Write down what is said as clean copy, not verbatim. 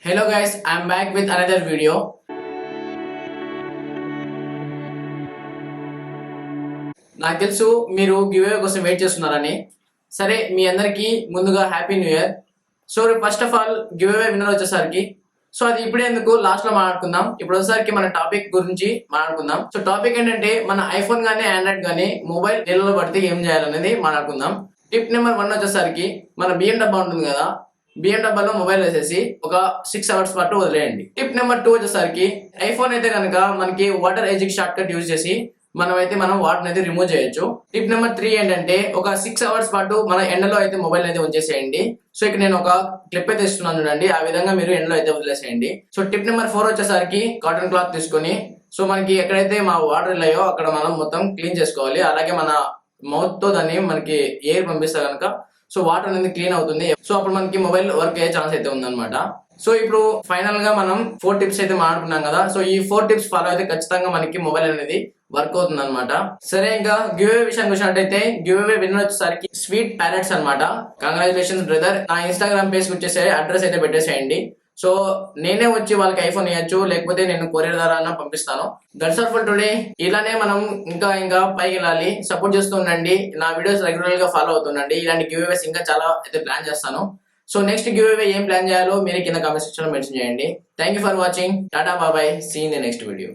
Hello guys, I'm back with another video. నాకు తెలుసు మీరు గివ్ అవే కోసం వెయిట్ చేస్తున్నారని. సరే మీ అందరికీ ముందుగా happy new year. So first of all give away winner వచ్చేసరికి సో అది ఇప్పుడే ఎందుకు లాస్ట్ లో మాట్లాడుకుందాం. ఇప్పుడు వచ్చేసరికి మన టాపిక్ గురించి మాట్లాడుకుందాం. సో టాపిక్ ఏంటంటే మన ఐఫోన్ గానీ ఆండ్రాయిడ్ గానీ మొబైల్ నీళ్ళలో పడితే ఏం చేయాలనేది మాట్లాడుకుందాం. టిప్ నెంబర్ 1 వచ్చేసరికి మన బియ్యం డబ్బా ఉంటుంది కదా, బియ్యం డబ్బాలో మొబైల్ వేసేసి ఒక 6 అవర్స్ పాటు వదిలేయండి. టిప్ నెంబర్ 2 వచ్చేసరికి ఐఫోన్ అయితే కనుక మనకి వాటర్ ఎజిక్ షార్ట్ కట్ యూజ్ చేసి మనం వాటర్ అయితే రిమూవ్ చేయొచ్చు. టిప్ నెంబర్ 3 ఏంటంటే ఒక 6 అవర్స్ పాటు మన ఎండలో అయితే మొబైల్ అయితే ఉంచేసేయండి. సో ఇక్కడ నేను ఒక క్లిప్ అయితే ఇస్తున్నాను చూడండి, ఆ విధంగా మీరు ఎండలో అయితే వదిలేసేయండి. సో టిప్ నెంబర్ 4 వచ్చేసరికి కాటన్ క్లాత్ తీసుకొని సో మనకి ఎక్కడైతే మా వాటర్ వెళ్ళాయో అక్కడ మనం మొత్తం క్లీన్ చేసుకోవాలి. అలాగే మన మౌత్ తో దాన్ని మనకి ఎయిర్ పంపిస్తే కనుక సో వాటర్ అనేది క్లీన్ అవుతుంది. సో అప్పుడు మనకి మొబైల్ వర్క్ అయ్యే ఛాన్స్ అయితే ఉందన్నమాట. సో ఇప్పుడు ఫైనల్ గా మనం 4 టిప్స్ అయితే మాట్లాడుకున్నాం కదా. సో ఈ 4 టిప్స్ ఫాలో అయితే ఖచ్చితంగా మనకి మొబైల్ అనేది వర్క్ అవుతుంది అనమాట. సరే ఇంకా గివ్ అవే విషయానికి వచ్చినట్టయితే గివ్ అవే విన్నర్ వచ్చేసరికి స్వీట్ ప్యారెట్స్ అనమాట. Congratulations brother. నా ఇన్స్టాగ్రామ్ పేజ్ వచ్చేసి అడ్రస్ అయితే పెట్టేసేయండి. సో నేనే వచ్చి వాళ్ళకి ఐఫోన్ ఇవ్వచ్చు, లేకపోతే నేను కొరియర్ ద్వారా పంపిస్తాను. That's all for today. ఇలానే మనం ఇంకా పైకి వెళ్ళాలి. సపోర్ట్ చేస్తూ ఉండండి, నా వీడియోస్ రెగ్యులర్ గా ఫాలో అవుతుండండి. ఇలాంటి గివ్ అవేస్ ఇంకా చాలా అయితే ప్లాన్ చేస్తాను. సో నెక్స్ట్ గివ్ అవే ఏం ప్లాన్ చేయాలో మీరు కింద కామెంట్ సెక్షన్ లో మెన్షన్ చేయండి. Thank you for watching. టాటా బాబాయ్, see in the next video.